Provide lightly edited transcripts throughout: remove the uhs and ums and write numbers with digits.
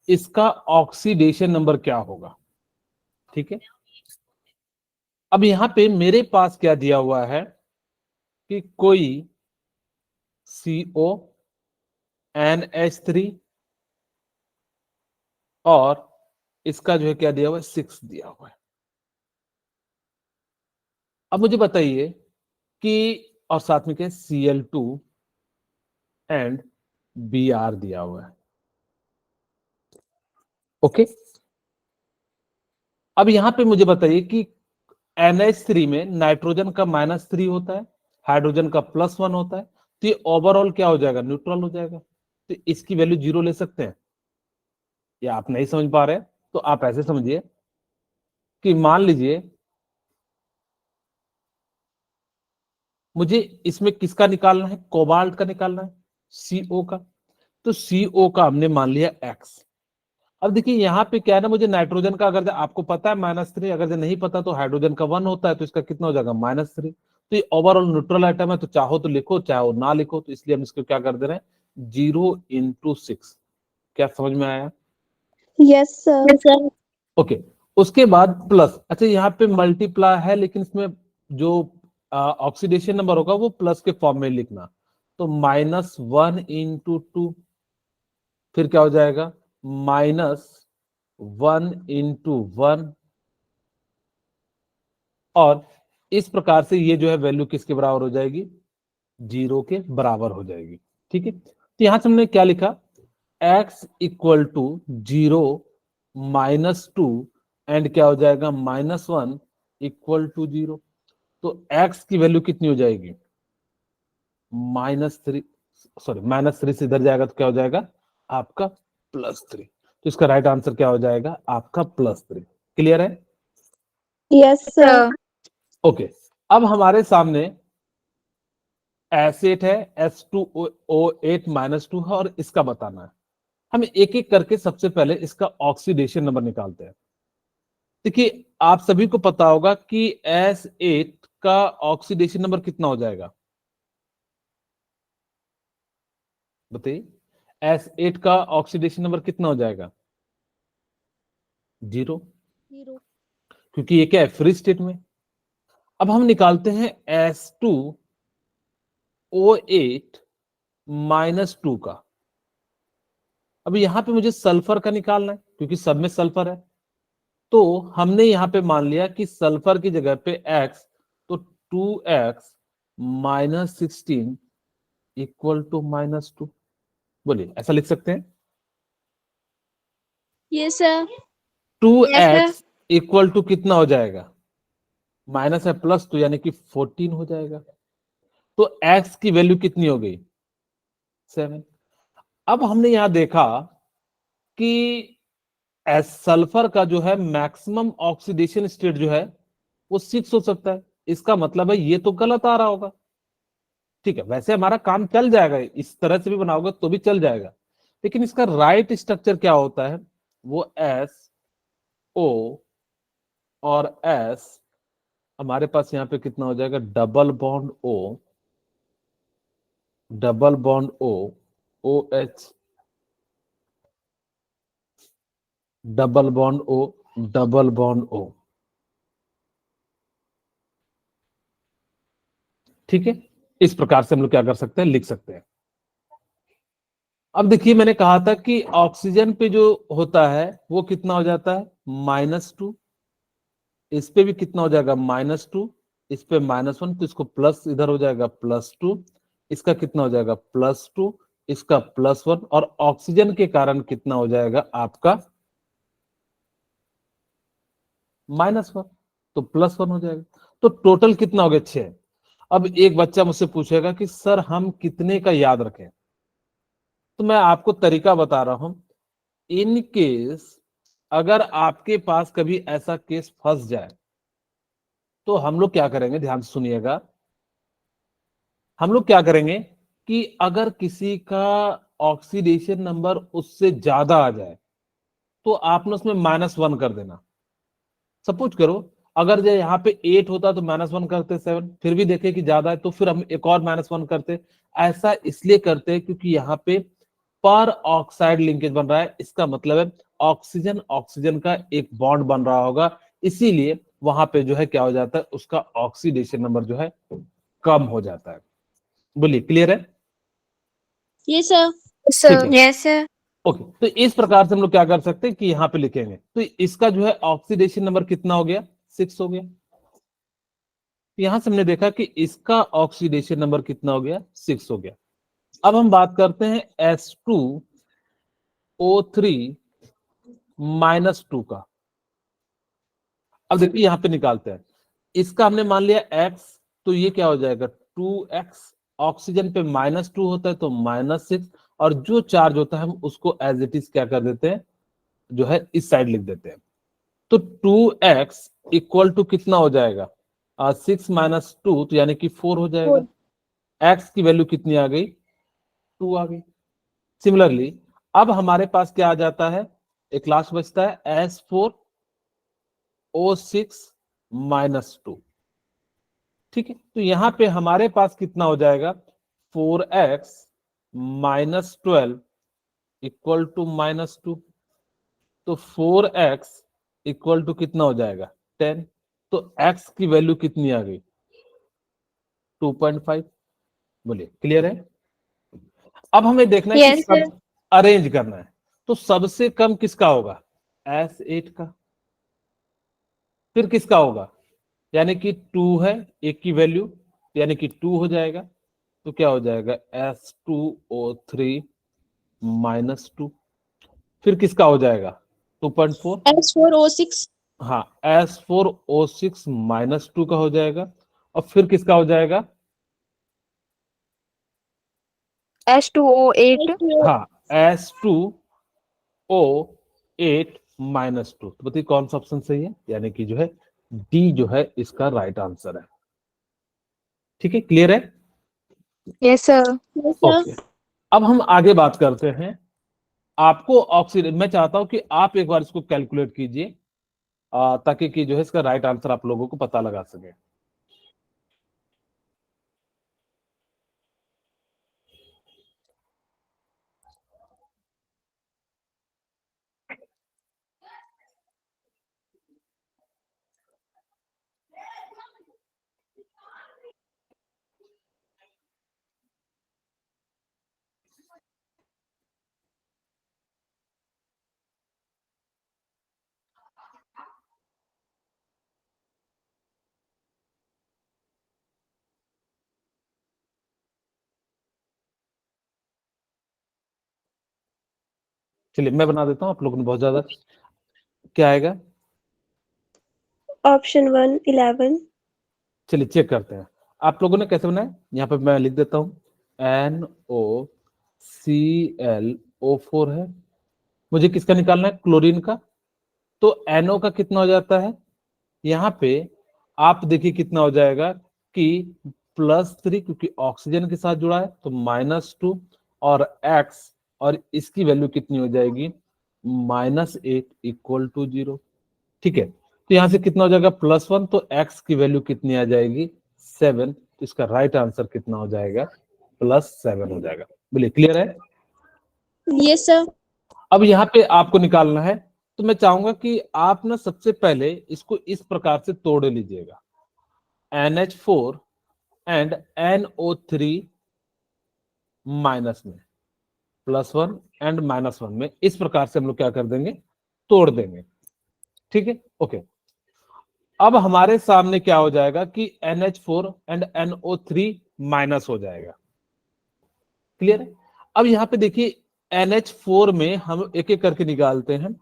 इसका oxidation number क्या होगा। ठीक है, अब यहां पे मेरे पास क्या दिया हुआ है कि कोई CO NH3 और इसका जो है क्या दिया हुआ है 6 दिया हुआ है। अब मुझे बताइए कि और साथ में क्या Cl2 एंड Br दिया हुआ है। ओके, अब यहां पे मुझे बताइए कि NH3 में नाइट्रोजन का -3 होता है, हाइड्रोजन का +1 होता है, तो ये ओवरऑल क्या हो जाएगा, न्यूट्रल हो जाएगा। तो इसकी वैल्यू 0 ले सकते हैं, या आप नहीं समझ पा रहे तो आप ऐसे समझिए कि मान लीजिए मुझे इसमें किसका निकालना है, कोबाल्ट का निकालना है, CO का। तो CO का हमने मान लिया X। अब देखिए यहाँ पे क्या है ना, मुझे नाइट्रोजन का अगर आपको पता है -3, अगर नहीं पता तो हाइड्रोजन का 1 होता है, तो इसका कितना हो जाएगा -3। तो ये ओवरऑल न्यूट्रल आइटम है, तो चाहो तो लिखो चाहे ना लिखो, तो इसलिए हम इसको क्या कर दे रहे हैं 0 × 6। क्या समझ में आया। Yes sir. ओके, उसके बाद प्लस, अच्छा यहाँ पे मल्टीप्लाई है लेकिन इसमें जो ऑक्सीडेशन नंबर होगा वो प्लस के फॉर्म में लिखना। तो -1 × 2, फिर क्या हो जाएगा -1 × 1, और इस प्रकार से ये जो है वैल्यू किसके बराबर हो जाएगी, 0 के बराबर हो जाएगी। ठीक है, तो यहां से हमने क्या लिखा, x = 0 -2 एंड क्या हो जाएगा -1 = 0। तो x की वैल्यू कितनी हो जाएगी -3, सॉरी -3 से इधर जाएगा तो क्या हो जाएगा आपका +3। तो इसका राइट आंसर क्या हो जाएगा आपका +3। क्लियर है। Yes sir. ओके, अब हमारे सामने एसिड है S2O8 -2 है और इसका बताना है। हम एक एक करके सबसे पहले इसका ऑक्सीडेशन नंबर निकालते हैं। देखिए आप सभी को पता होगा कि S8 का ऑक्सीडेशन नंबर कितना हो जाएगा, बताइए। S8 का ऑक्सीडेशन नंबर कितना हो जाएगा 0, क्योंकि ये क्या है फ्री स्टेट में। अब हम निकालते हैं S2O8 -2 का। अब यहां पे मुझे सल्फर का निकालना है क्योंकि सब में सल्फर है। तो हमने यहां पे मान लिया कि सल्फर की जगह पे x, तो 2x -16 = -2। बोलिए ऐसा लिख सकते हैं। Yes sir. 2x = कितना हो जाएगा, माइनस है प्लस, तो यानी कि 14 हो जाएगा। तो x की वैल्यू कितनी हो गई 7। अब हमने यहां देखा कि सल्फर का जो है मैक्सिमम ऑक्सीडेशन स्टेट जो है वो 6 हो सकता है। इसका मतलब है ये तो गलत आ रहा होगा। ठीक है, वैसे हमारा काम चल जाएगा, इस तरह से भी बनाओगे तो भी चल जाएगा, लेकिन इसका राइट स्ट्रक्चर क्या होता है, वो SO और S, हमारे पास यहाँ पे कितना हो जाएगा double bond O, double bond O, OH, double bond O, double bond O। ठीक है, इस प्रकार से हम लोग क्या कर सकते हैं, लिख सकते हैं। अब देखिए मैंने कहा था कि ऑक्सीजन पे जो होता है वो कितना हो जाता है -2, इस पे भी कितना हो जाएगा -2, इस पे -1, तो इसको प्लस इधर हो जाएगा +2, इसका कितना हो जाएगा +2, इसका +1, और ऑक्सीजन के कारण कितना हो जाएगा आपका -1, तो +1 हो जाएगा। तो टोटल कितना हो गया 6। अब एक बच्चा मुझसे पूछेगा कि सर हम कितने का याद रखें, तो मैं आपको तरीका बता रहा हूं। इन केस अगर आपके पास कभी ऐसा केस फंस जाए तो हम लोग क्या करेंगे, ध्यान से सुनिएगा। हम लोग क्या करेंगे कि अगर किसी का ऑक्सीडेशन नंबर उससे ज्यादा आ जाए तो आपने उसमें -1 कर देना। सपोज करो अगर जो यहाँ पे 8 होता तो -1 करते 7, फिर भी देखे कि ज्यादा है तो फिर हम एक और -1 करते। ऐसा इसलिए करते क्योंकि यहाँ पे पर ऑक्साइड लिंकेज बन रहा है, इसका मतलब है ऑक्सीजन ऑक्सीजन का एक बॉन्ड बन रहा होगा, इसीलिए वहां पे जो है क्या हो जाता है, उसका ऑक्सीडेशन नंबर जो है कम हो जाता है। बोलिए, क्लियर है? Yes, sir. ठीक है, Yes, sir. ओके। तो इस प्रकार से हम लोग क्या कर सकते हैं कि यहाँ पे लिखेंगे, तो इसका जो है ऑक्सीडेशन नंबर कितना हो गया, 6 हो गया। यहां से हमने देखा कि इसका ऑक्सीडेशन नंबर कितना हो गया, 6 हो गया। अब हम बात करते हैं H2O3 -2 का। अब देखिए यहां पे निकालते हैं, इसका हमने मान लिया x, तो ये क्या हो जाएगा 2x, ऑक्सीजन पे -2 होता है तो -6, और जो चार्ज होता है हम उसको एज इट इज क्या कर देते हैं, जो है इस साइड लिख देते हैं। तो 2x इक्वल टू कितना हो जाएगा, 6 -2, तो यानी कि 4 हो जाएगा। x की वैल्यू कितनी आ गई, 2 आ गई। सिमिलरली अब हमारे पास क्या आ जाता है, एक लास्ट बचता है S4O6 -2। ठीक है, तो यहां पे हमारे पास कितना हो जाएगा, 4x -12 इक्वल टू -2, तो 4x इक्वल टू कितना हो जाएगा, 10। तो x की वैल्यू कितनी आ गई, 2.5। बोलिए, क्लियर है? अब हमें देखना है Yes, कि sir. सब अरेंज करना है, तो सबसे कम किसका होगा, S8 का। फिर किसका होगा, यानी कि 2 है एक की वैल्यू, यानी कि 2 हो जाएगा, तो क्या हो जाएगा S2O3 -2। फिर किसका हो जाएगा 2.4, S4O6. हाँ S4O6 -2 का हो जाएगा, और फिर किसका हो जाएगा, H2O8. हाँ S2O8 -2। तो बताइए कौन सा ऑप्शन सही है, यानी कि जो है डी जो है इसका राइट आंसर है। ठीक है, क्लियर है? Yes, sir. Yes, sir. Okay, अब हम आगे बात करते हैं। आपको ऑक्सीजन, मैं चाहता हूं कि आप एक बार इसको कैलकुलेट कीजिए, ताकि कि जो है इसका राइट आंसर आप लोगों को पता लगा सके। चलिए मैं बना देता हूं, आप लोगों ने बहुत ज्यादा, क्या आएगा, Option 1, 11. चलिए चेक करते हैं आप लोगों ने कैसे बनाया। यहाँ पे मैं लिख देता हूँ NOClO4 है, मुझे किसका निकालना है, क्लोरीन का। तो NO का कितना हो जाता है, यहाँ पे आप देखिए कितना हो जाएगा कि +3, क्योंकि ऑक्सीजन के साथ जुड़ा है तो -2, और x, और इसकी वैल्यू कितनी हो जाएगी, -8 इक्वल टू 0। ठीक है, तो यहां से कितना हो जाएगा +1, तो x की वैल्यू कितनी आ जाएगी, 7। तो इसका राइट आंसर कितना हो जाएगा, +7 हो जाएगा। बोलिए, क्लियर है? Yes, sir. अब यहाँ पे आपको निकालना है, तो मैं चाहूंगा कि आप ना सबसे पहले इसको इस प्रकार से तोड़ लीजिएगा, NH4 एंड NO3 माइनस में, +1 एंड -1 में, इस प्रकार से हम लोग क्या कर देंगे, तोड़ देंगे। ठीक है, ओके। अब हमारे सामने क्या हो जाएगा कि NH4 एंड NO3 माइनस हो जाएगा। क्लियर है? अब यहाँ पे देखिए NH4 में हम एक एक करके निकालते हैं,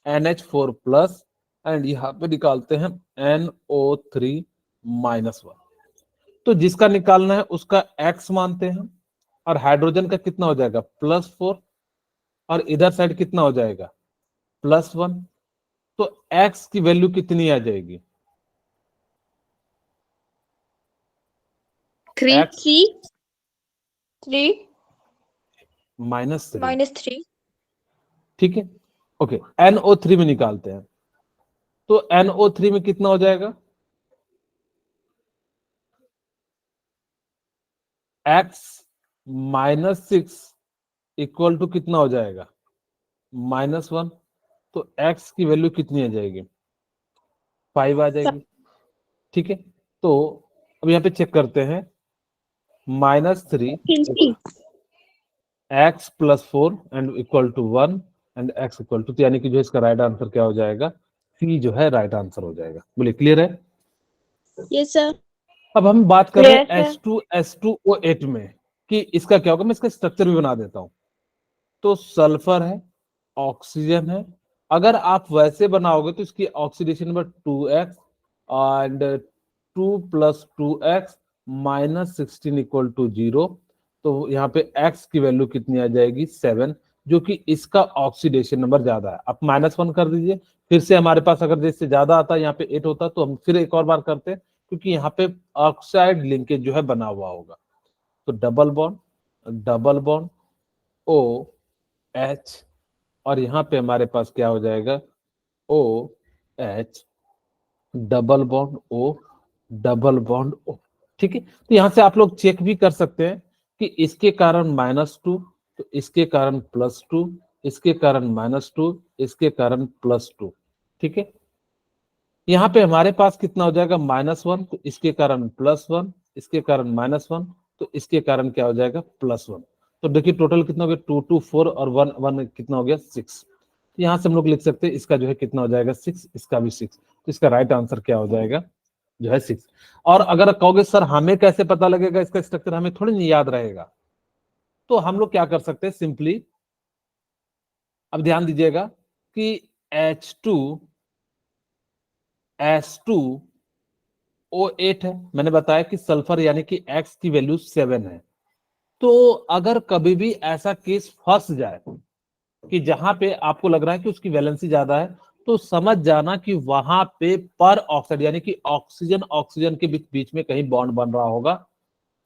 NH4 प्लस, एंड यहाँ पे निकालते हैं NO3 -1। तो जिसका निकालना है उसका x मानते हैं, और हाइड्रोजन का कितना हो जाएगा, +4, और इधर साइड कितना हो जाएगा, +1। तो x की वैल्यू कितनी आ जाएगी, 3. x 3. -3। -3. ठीक है, ओके। NO3 में निकालते हैं, तो NO3 में कितना हो जाएगा, x -6 इक्वल टू कितना हो जाएगा, -1, तो x की वैल्यू कितनी आ जाएगी, 5 आ जाएगी। ठीक है, तो अब यहाँ पे चेक करते हैं, -3 x + 4 and equal to 1 and x equal to, यानी कि जो इसका राइट आंसर क्या हो जाएगा, सी जो है राइट आंसर हो जाएगा। बोलिए क्लियर है। Yes, sir. अब हम बात कर रहे हैं Yes, sir. H2SO8 में कि इसका क्या होगा। मैं इसका स्ट्रक्चर भी बना देता हूं। तो सल्फर है, ऑक्सीजन है। अगर आप वैसे बनाओगे तो इसकी oxidation number 2x and 2 + 2x -16 equal to 0। तो यहाँ पे x की वैल्यू कितनी आ जाएगी, 7, जो कि इसका ऑक्सीडेशन नंबर ज्यादा है। आप -1 कर दीजिए। फिर से हमारे पास अगर जैसे ज्यादा आता, यहाँ पे 8 होता, तो हम फिर एक और बार करते हैं, क्योंकि यहाँ पे ऑक्साइड लिंकेज जो है बना हुआ होगा। तो डबल बॉन्ड O H, और यहाँ पे हमारे पास क्या हो जाएगा, O H double bond O double bond O। ठीक है, तो यहाँ से आप लोग चेक भी कर सकते हैं कि इसके कारण -2, तो इसके कारण +2, इसके कारण -2, इसके कारण +2। ठीक है, यहाँ पे हमारे पास कितना हो जाएगा, -1, तो इसके कारण +1, इसके कारण -1, तो इसके कारण क्या हो जाएगा, +1। तो देखिए टोटल कितना हो गया, 2 2 4 और 1 1 कितना हो गया, 6। तो यहाँ से हम लोग लिख सकते हैं इसका जो है कितना हो जाएगा, 6, इसका भी 6। तो इसका राइट आंसर क्या हो जाएगा, जो है 6। और अगर कहोगे सर हमें कैसे पता लगेगा इसका स्ट्रक्चर, हमें थोड़ी नहीं याद रहेगा, तो हम लोग क्या कर सकते हैं, सिंपली अब ध्यान दीजिएगा कि H2S2O8 है। मैंने बताया कि सल्फर यानी कि x की वैल्यू 7 है। तो अगर कभी भी ऐसा केस फंस जाए कि जहां पे आपको लग रहा है कि उसकी वैलेंसी ज्यादा है, तो समझ जाना कि वहां पे पर ऑक्साइड यानी कि ऑक्सीजन के बीच में कहीं बॉन्ड बन रहा होगा,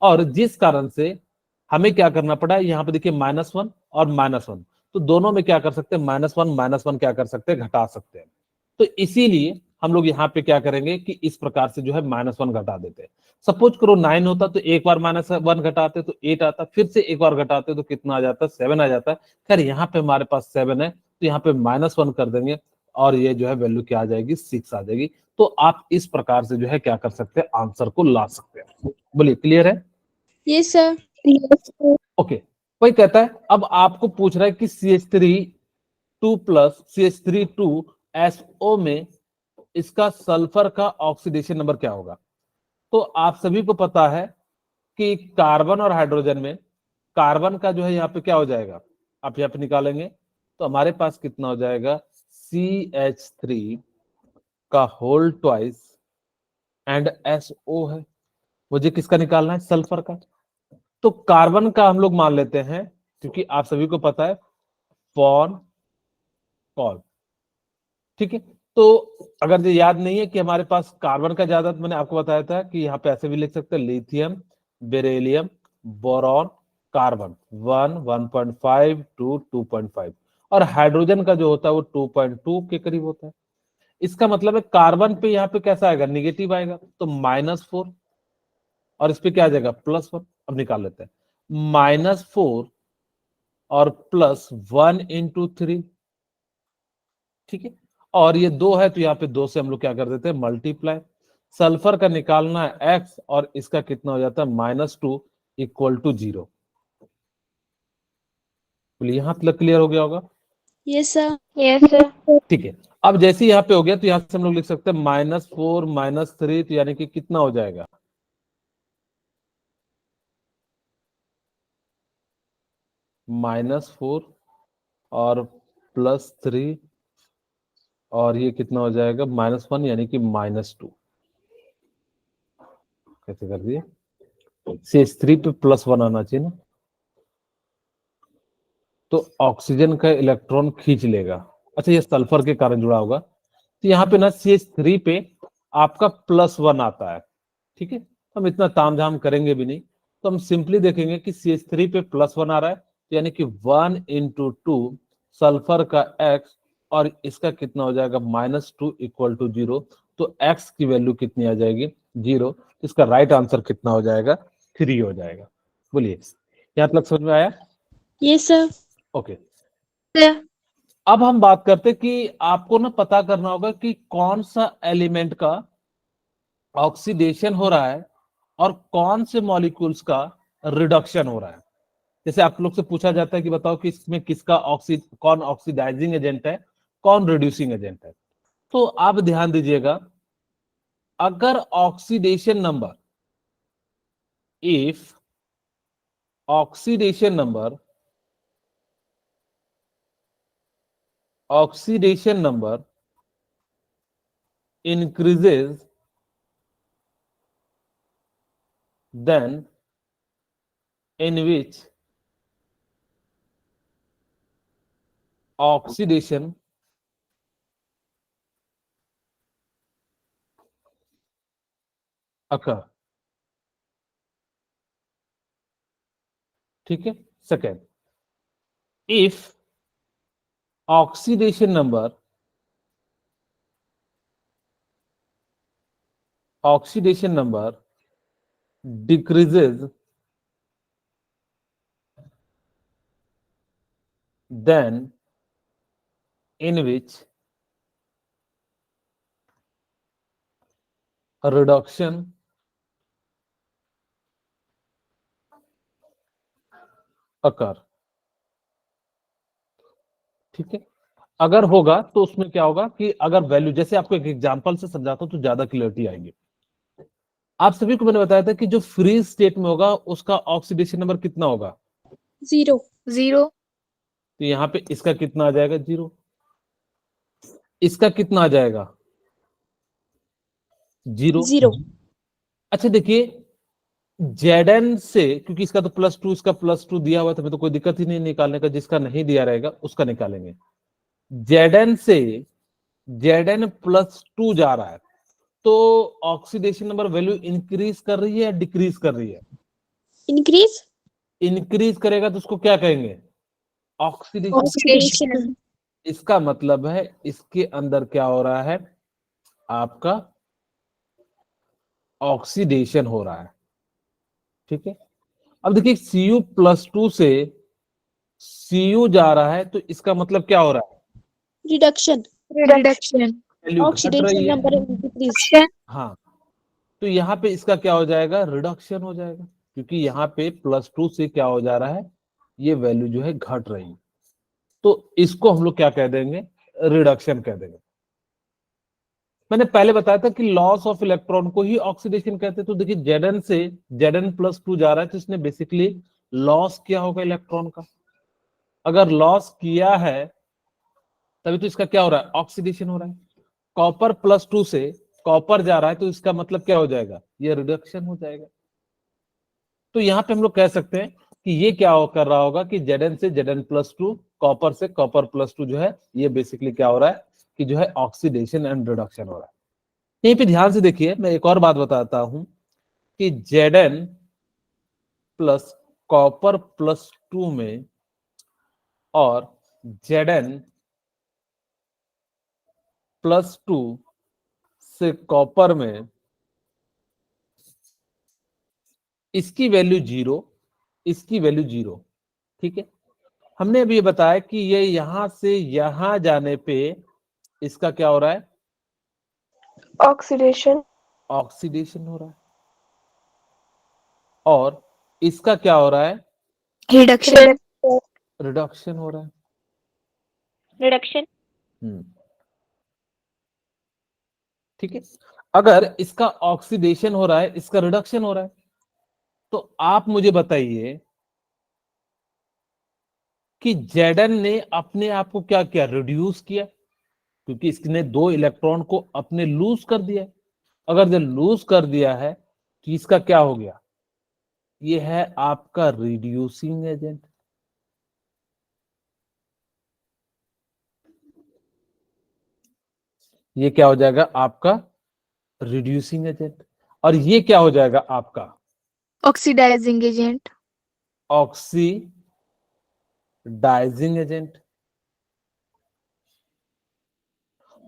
और जिस कारण से हमें क्या करना पड़ा, यहाँ पे देखिए -1 और -1, तो दोनों में क्या कर सकते हैं, -1 क्या कर सकते हैं, घटा सकते हैं। तो इसीलिए हम लोग यहाँ पे क्या करेंगे कि इस प्रकार से जो है -1 घटा देते हैं। सपोज करो 9 होता तो एक बार -1 घटाते तो 8 आता, फिर से एक बार घटाते तो कितना आ जाता, 7 आ जाता है। खैर यहाँ पे हमारे पास 7 है, तो यहाँ पे -1 कर देंगे और ये जो है वैल्यू क्या आ जाएगी, 6 आ जाएगी। तो आप इस प्रकार से जो है क्या कर सकते हैं, आंसर को ला सकते हैं। बोलिए क्लियर है। Yes, sir. Yes, sir. Okay, वही कहता है अब आपको पूछ रहा है कि CH3 2 + CH3 2SO में इसका सल्फर का ऑक्सीडेशन नंबर क्या होगा। तो आप सभी को पता है कि कार्बन और हाइड्रोजन में कार्बन का जो है यहाँ पे क्या हो जाएगा, आप यहाँ पे निकालेंगे तो हमारे पास कितना हो जाएगा, CH3 का होल ट्वाइस एंड SO है। मुझे किसका निकालना है, सल्फर का। तो कार्बन का हम लोग मान लेते हैं, क्योंकि आप सभी को पता है पॉन कॉल। ठीक है, तो अगर ये याद नहीं है कि हमारे पास कार्बन का ज्यादा, तो मैंने आपको बताया था कि यहाँ पे ऐसे भी लिख सकते हैं, लिथियम, बेरिलियम, बोरॉन, कार्बन 1 1.5 2 2.5, और हाइड्रोजन का जो होता है वो 2.2 के करीब होता है। इसका मतलब है कार्बन पे यहाँ पे कैसा आएगा, निगेटिव आएगा, तो -4, और इस पे क्या आ जाएगा, +1। अब निकाल लेते हैं, -4 और +1 × 3। ठीक है, और ये 2 है तो यहाँ पे 2 से हम लोग क्या कर देते हैं, मल्टीप्लाई। सल्फर का निकालना है x, और इसका कितना हो जाता है, -2 = 0। बोलिए यहाँ तक क्लियर हो गया होगा। Yes, sir. Yes, sir. ठीक है, अब जैसे ही यहाँ पे हो गया तो यहाँ से हम लोग लिख सकते हैं -4 -3, तो यानी कि कितना हो जाएगा, -4 और +3, और ये कितना हो जाएगा, -1 यानी कि -2। कैसे कर दिए, CH3 पे +1 आना चाहिए ना, तो ऑक्सीजन का इलेक्ट्रॉन खींच लेगा। अच्छा, ये सल्फर के कारण जुड़ा होगा, तो यहाँ पे ना CH3 पे आपका +1 आता है। ठीक है, हम इतना तामझाम करेंगे भी नहीं, तो हम सिंपली देखेंगे कि CH3 पे +1 आ रहा है, तो यानी कि 1 × 2 सल्फर का x, और इसका कितना हो जाएगा, -2 = 0। तो x की वैल्यू कितनी आ जाएगी, 0। तो इसका राइट आंसर कितना हो जाएगा, 3 हो जाएगा। बोलिए यहाँ तक समझ में आया। Yes, sir. Okay, Sir. अब हम बात करते कि आपको ना पता करना होगा कि कौन सा एलिमेंट का ऑक्सीडेशन हो रहा है और कौन से मॉलिक्यूल्स का रिडक्शन हो रहा है। जैसे आप लोग से पूछा जाता है कि बताओ कि इसमें किसका कौन ऑक्सीडाइजिंग एजेंट है, कौन रिड्यूसिंग एजेंट है। तो आप ध्यान दीजिएगा, अगर oxidation number, if oxidation number increases, then in which oxidation occur। ठीक है। Second, if oxidation number decreases, then in which a reduction occur। ठीक है। अगर होगा तो उसमें क्या होगा कि अगर वैल्यू, जैसे आपको एक एग्जांपल से समझाता हूं तो ज्यादा क्लियरिटी आएगी। आप सभी को मैंने बताया था कि जो फ्रीज स्टेट में होगा उसका ऑक्सीडेशन नंबर कितना होगा, 0. 0. तो यहाँ पे इसका कितना आ जाएगा, 0। इसका कितना आ जाएगा, 0। 0. अच्छा देखिए, Zn से, क्योंकि इसका तो +2, इसका +2 दिया हुआ था, तो कोई दिक्कत ही नहीं निकालने का, जिसका नहीं दिया रहेगा उसका निकालेंगे। Zn से Zn+2 जा रहा है, तो ऑक्सीडेशन नंबर वैल्यू इंक्रीज कर रही है या डिक्रीज कर रही है? Increase. इंक्रीज करेगा तो उसको क्या कहेंगे, ऑक्सीडेशन। Oxidation. इसका मतलब है इसके अंदर क्या हो रहा है, आपका ऑक्सीडेशन हो रहा है। ठीक है। अब देखिए Cu+2 से Cu जा रहा है, तो इसका मतलब क्या हो रहा है, Reduction. Reduction. वैल्यू घट Oxidation रही है। number increase. हाँ, तो यहाँ पे इसका क्या हो जाएगा, रिडक्शन हो जाएगा, क्योंकि यहाँ पे +2 से क्या हो जा रहा है, ये वैल्यू जो है घट रही है। तो इसको हम लोग क्या कह देंगे, रिडक्शन कह देंगे। मैंने पहले बताया था कि लॉस ऑफ इलेक्ट्रॉन को ही ऑक्सीडेशन कहते हैं। तो देखिए Zn से Zn+2 जा रहा है, तो इसने बेसिकली लॉस किया होगा इलेक्ट्रॉन का। अगर लॉस किया है तभी तो इसका क्या हो रहा है, ऑक्सीडेशन हो रहा है। कॉपर+2 से कॉपर जा रहा है, तो इसका मतलब क्या हो जाएगा, ये रिडक्शन हो जाएगा। तो यहाँ पे हम लोग कह सकते हैं कि ये क्या कर रहा होगा कि Zn से Zn+2, कॉपर से कॉपर+2 जो है, ये बेसिकली क्या हो रहा है कि जो है ऑक्सीडेशन एंड रिडक्शन हो रहा है। यहीं पे ध्यान से देखिए, मैं एक और बात बताता हूं कि Zn प्लस कॉपर+2 में और Zn+2 से कॉपर में, इसकी वैल्यू 0, इसकी वैल्यू 0। ठीक है। हमने अभी ये बताया कि ये यहां से यहां जाने पे इसका क्या हो रहा है, Oxidation. ऑक्सीडेशन हो रहा है, और इसका क्या हो रहा है, Reduction. रिडक्शन हो रहा है। Reduction. ठीक है। अगर इसका ऑक्सीडेशन हो रहा है, इसका रिडक्शन हो रहा है, तो आप मुझे बताइए कि Zn ने अपने आप को क्या किया, रिड्यूस किया, क्योंकि इसने 2 इलेक्ट्रॉन को अपने लूज कर दिया है। अगर जब लूज कर दिया है तो इसका क्या हो गया, ये है आपका रिड्यूसिंग एजेंट। ये क्या हो जाएगा आपका रिड्यूसिंग एजेंट, और ये क्या हो जाएगा आपका Oxidizing agent. Oxidizing agent.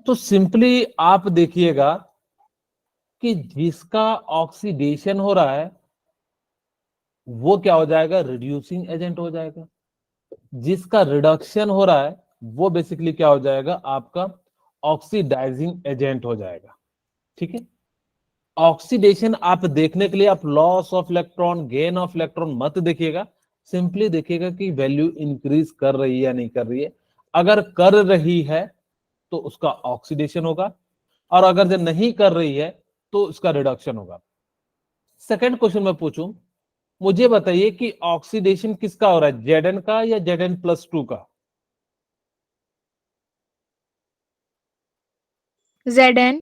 तो सिंपली आप देखिएगा कि जिसका ऑक्सीडेशन हो रहा है वो क्या हो जाएगा, रिड्यूसिंग एजेंट हो जाएगा। जिसका रिडक्शन हो रहा है वो बेसिकली क्या हो जाएगा, आपका ऑक्सीडाइजिंग एजेंट हो जाएगा। ठीक है, ऑक्सीडेशन आप देखने के लिए आप loss of electron, gain of electron मत देखिएगा, सिंपली देखिएगा कि वैल्यू इंक्रीज कर रही है या नहीं कर रही है। अगर कर रही है तो उसका ऑक्सीडेशन होगा, और अगर जब नहीं कर रही है तो उसका रिडक्शन होगा। सेकंड क्वेश्चन मैं पूछूं, मुझे बताइए कि ऑक्सीडेशन किसका हो रहा है, Zn का या Zn+2 का? Zn.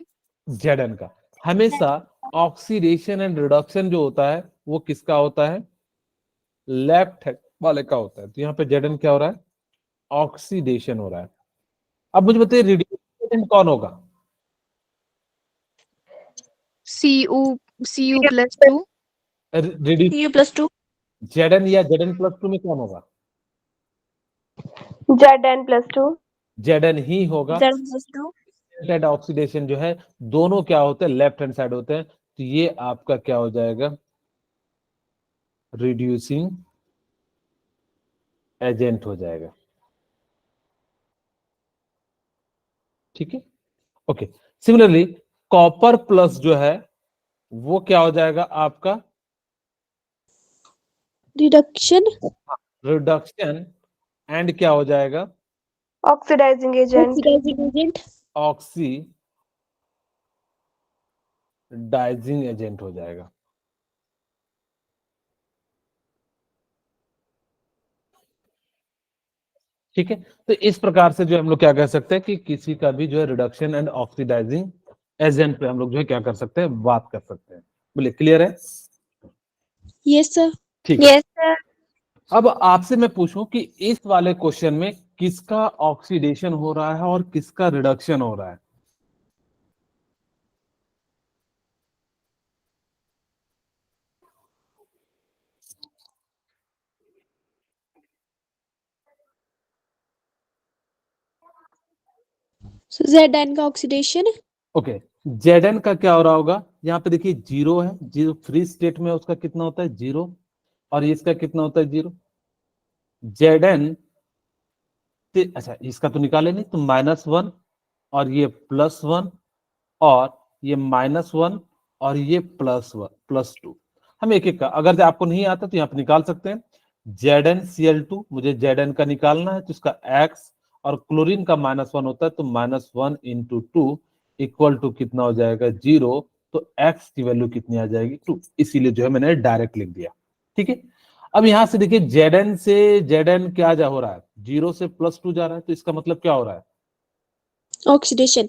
Zn का। हमेशा ऑक्सीडेशन एंड रिडक्शन जो होता है वो किसका होता है, लेफ्ट वाले का होता है। तो यहाँ पे Zn क्या हो रहा है, ऑक्सीडेशन हो रहा है। अब मुझे बताइए रिड्यूसिंग एजेंट कौन होगा? Cu+2. Cu+2. Zn या Zn+2 में कौन होगा? Zn+2. Zn ही होगा। Z+2. साइड ऑक्सीडेशन जो है दोनों क्या होते हैं, लेफ्ट हैंड साइड होते हैं। तो ये आपका क्या हो जाएगा, रिड्यूसिंग एजेंट हो जाएगा। ठीक है, ओके। सिमिलरली कॉपर प्लस जो है वो क्या हो जाएगा आपका, Reduction. रिडक्शन एंड क्या हो जाएगा, Oxidizing agent. Oxidizing agent. Oxidizing agent हो जाएगा। ठीक है, तो इस प्रकार से जो हम लोग क्या कह सकते हैं कि किसी का भी जो है रिडक्शन एंड ऑक्सीडाइजिंग एजेंट पे हम लोग जो है क्या कर सकते हैं, बात कर सकते हैं। बोले क्लियर है? Yes, sir. ठीक है। अब आपसे मैं पूछूं कि इस वाले क्वेश्चन में किसका ऑक्सीडेशन हो रहा है और किसका रिडक्शन हो रहा है? So Zn का oxidation. ओके, Zn का क्या हो रहा होगा, यहाँ पे देखिए जीरो है, जीरो फ्री स्टेट में उसका कितना होता है, जीरो, और इसका कितना होता है, जीरो। Zn अच्छा इसका तो निकाले नहीं, तो -1 और ये +1 और ये -1 और ये +1 +2। हम एक एक का, अगर आपको नहीं आता तो यहाँ पे निकाल सकते हैं। ZnCl2 मुझे Zn का निकालना है, तो इसका x, और क्लोरीन का -1 होता है, तो -1 × 2 इक्वल टू कितना हो जाएगा, 0। तो x की वैल्यू कितनी आ जाएगी, 2। इसीलिए जो है मैंने डायरेक्ट लिख दिया। ठीक है, अब यहां से देखिए Zn से Zn क्या जा हो रहा है, 0 से +2 जा रहा है, तो इसका मतलब क्या हो रहा है, Oxidation.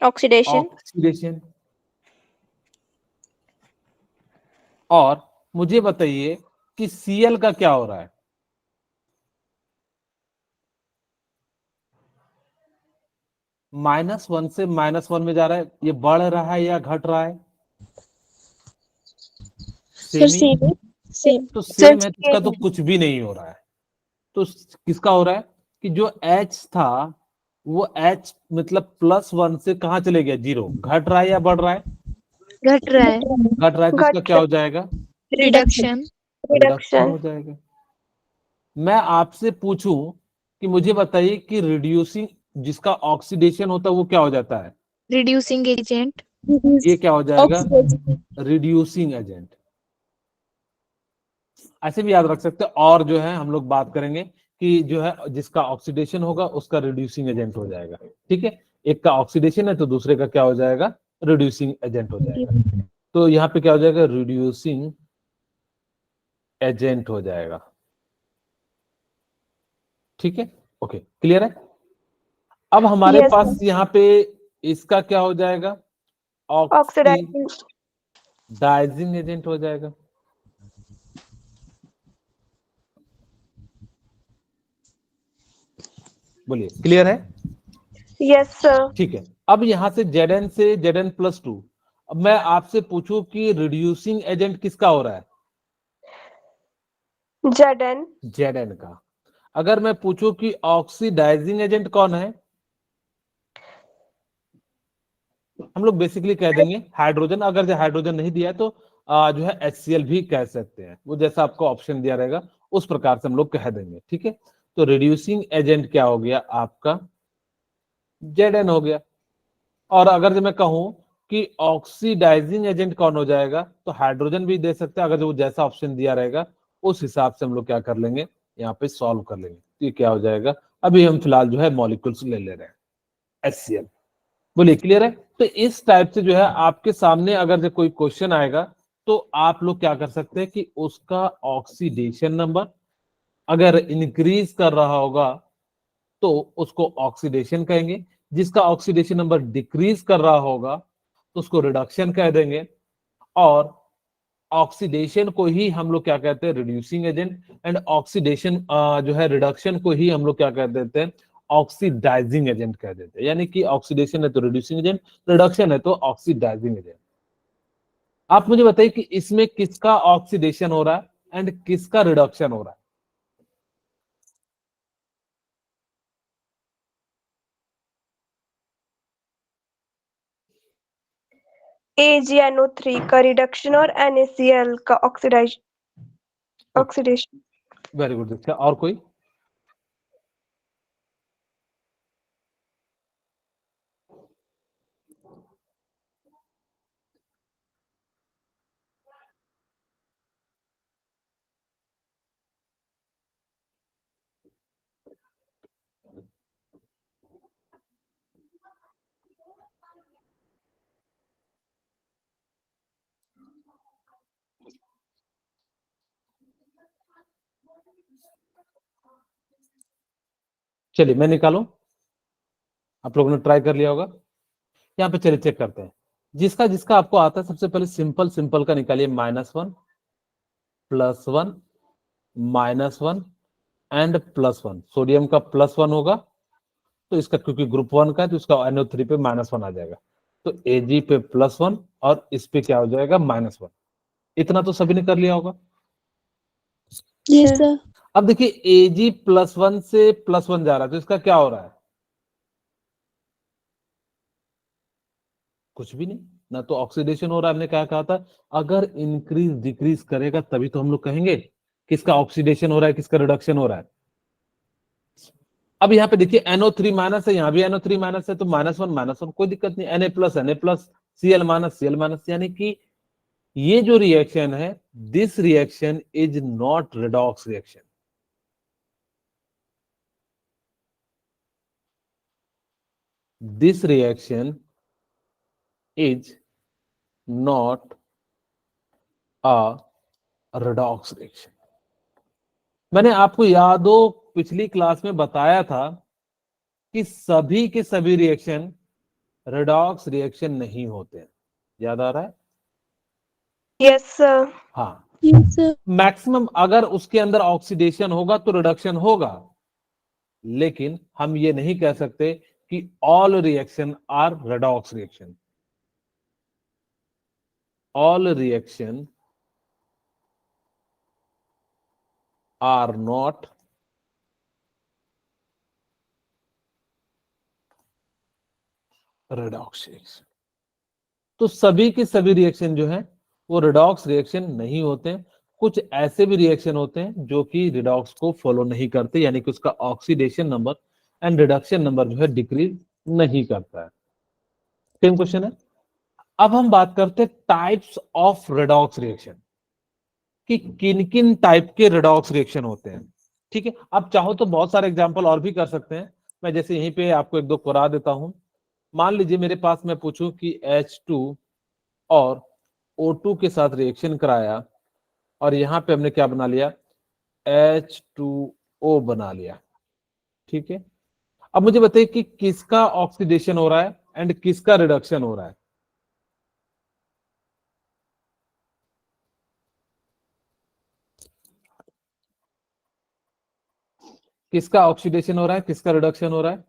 ऑक्सीडेशन। और मुझे बताइए कि Cl का क्या हो रहा है, -1 से -1 में जा रहा है, ये बढ़ रहा है या घट रहा है, Sir, सेम ही। same. Same. तो सेम है, तो इसका तो कुछ भी नहीं हो रहा है। तो किसका हो रहा है कि जो H था वो H मतलब +1 से कहां चले गया, 0। घट रहा है या बढ़ रहा है, घट रहा है. घट रहा है, तो इसका क्या हो जाएगा, Reduction. रिडक्शन हो जाएगा। मैं आपसे पूछूं कि मुझे बताइए कि रिड्यूसिंग जिसका ऑक्सीडेशन होता है वो क्या हो जाता है, Reducing agent. ये क्या हो जाएगा, Oxidizing. Reducing agent. ऐसे भी याद रख सकते हैं, और जो है हम लोग बात करेंगे कि जो है जिसका ऑक्सीडेशन होगा उसका रिड्यूसिंग एजेंट हो जाएगा। ठीक है, एक का ऑक्सीडेशन है तो दूसरे का क्या हो जाएगा, रिड्यूसिंग एजेंट हो जाएगा। तो यहाँ पे क्या हो जाएगा, रिड्यूसिंग एजेंट हो जाएगा। ठीक है, ओके, क्लियर है? अब हमारे Yes, पास यहाँ पे इसका क्या हो जाएगा, Oxidizing. ऑक्सीडाइजिंग एजेंट हो जाएगा। बोलिए क्लियर है? Yes, sir. ठीक है, अब यहां से Zn से Zn+2, अब मैं आपसे पूछूं कि रिड्यूसिंग एजेंट किसका हो रहा है, Zn. Zn का। अगर मैं पूछूं कि ऑक्सीडाइजिंग एजेंट कौन है, हम लोग बेसिकली कह देंगे हाइड्रोजन। अगर जो हाइड्रोजन नहीं दिया है तो जो है HCl भी कह सकते हैं, वो जैसा आपको ऑप्शन दिया रहेगा उस प्रकार से हम लोग कह देंगे, ठीक है। तो रिड्यूसिंग एजेंट क्या हो गया आपका, Zn हो गया। और अगर जो मैं कहूं कि ऑक्सीडाइजिंग एजेंट कौन हो जाएगा, तो हाइड्रोजन भी दे सकते हैं, अगर जो जैसा ऑप्शन दिया रहेगा उस हिसाब से हम लोग क्या कर लेंगे, यहाँ पे सॉल्व कर लेंगे। तो ये क्या हो जाएगा, अभी हम फिलहाल जो है मॉलिक्यूल्स ले ले रहे हैं, HCl। बोलिए क्लियर है। तो इस टाइप से जो है आपके सामने अगर जो कोई क्वेश्चन आएगा तो आप लोग क्या कर सकते हैं कि उसका ऑक्सीडेशन नंबर अगर इंक्रीज कर रहा होगा तो उसको ऑक्सीडेशन कहेंगे, जिसका ऑक्सीडेशन नंबर डिक्रीज कर रहा होगा तो उसको रिडक्शन कह देंगे, और ऑक्सीडेशन को ही हम लोग क्या कहते हैं, रिड्यूसिंग एजेंट, एंड ऑक्सीडेशन जो है रिडक्शन को ही हम लोग क्या कह देते हैं, ऑक्सीडाइजिंग एजेंट कह देते हैं। यानी कि ऑक्सीडेशन है तो रिड्यूसिंग एजेंट, रिडक्शन है तो ऑक्सीडाइजिंग एजेंट। आप मुझे बताइए कि इसमें किसका ऑक्सीडेशन हो रहा है एंड किसका रिडक्शन हो रहा है। AgNO3 का रिडक्शन और NaCl का ऑक्सीडेशन। Very good. देखिए और कोई, चलिए मैं निकालूं, आप लोगों ने ट्राई कर लिया होगा। यहाँ पे चलिए चेक करते हैं, जिसका जिसका आपको आता है सबसे पहले सिंपल सिंपल का निकालिए, -1 +1 -1 एंड +1। सोडियम का +1 होगा तो इसका क्योंकि ग्रुप 1 का है तो इसका NO3 पे -1 आ जाएगा, तो Ag पे +1 और इस पे क्या हो जाएगा, -1। इतना तो सभी ने कर लिया होगा। Yes, sir. अब देखिए Ag +1 से +1 जा रहा है तो इसका क्या हो रहा है, कुछ भी नहीं, ना तो ऑक्सीडेशन हो रहा है। हमने क्या कहा था, अगर इंक्रीज डिक्रीज करेगा तभी तो हम लोग कहेंगे किसका ऑक्सीडेशन हो रहा है, किसका रिडक्शन हो रहा है। अब यहाँ पे देखिए NO3 माइनस है, यहाँ भी NO3 माइनस है, तो -1 कोई दिक्कत नहीं, Na+, Cl-, यानी कि ये जो रिएक्शन है, this reaction is not redox reaction. This reaction is not a redox reaction. मैंने आपको याद हो पिछली क्लास में बताया था कि सभी के सभी रिएक्शन रेडॉक्स रिएक्शन नहीं होते हैं, याद आ रहा है। Yes sir. हाँ, Yes, sir. मैक्सिमम अगर उसके अंदर ऑक्सीडेशन होगा तो रिडक्शन होगा, लेकिन हम ये नहीं कह सकते कि all reaction are redox reaction. All reaction are not redox reaction. तो सभी के सभी रिएक्शन जो है वो रिडॉक्स रिएक्शन नहीं होते हैं। कुछ ऐसे भी रिएक्शन होते हैं जो कि रिडॉक्स को फॉलो नहीं करते, यानी कि उसका oxidation number and reduction number जो है डिक्रीज नहीं करता है। सेम क्वेश्चन है। अब हम बात करते हैं टाइप्स ऑफ रेडॉक्स रिएक्शन, कि किन किन टाइप के रेडॉक्स रिएक्शन होते हैं। ठीक है, आप चाहो तो बहुत सारे एग्जांपल और भी कर सकते हैं, मैं जैसे यहीं पे आपको एक दो करा देता हूं। मान लीजिए मेरे पास मैं पूछूं कि H2 और O2 के साथ रिएक्शन कराया और यहां पे हमने क्या बना लिया, H2O बना लिया। ठीक है, अब मुझे बताइए कि किसका ऑक्सीडेशन हो रहा है एंड किसका रिडक्शन हो रहा है। किसका ऑक्सीडेशन हो रहा है, किसका रिडक्शन हो रहा है।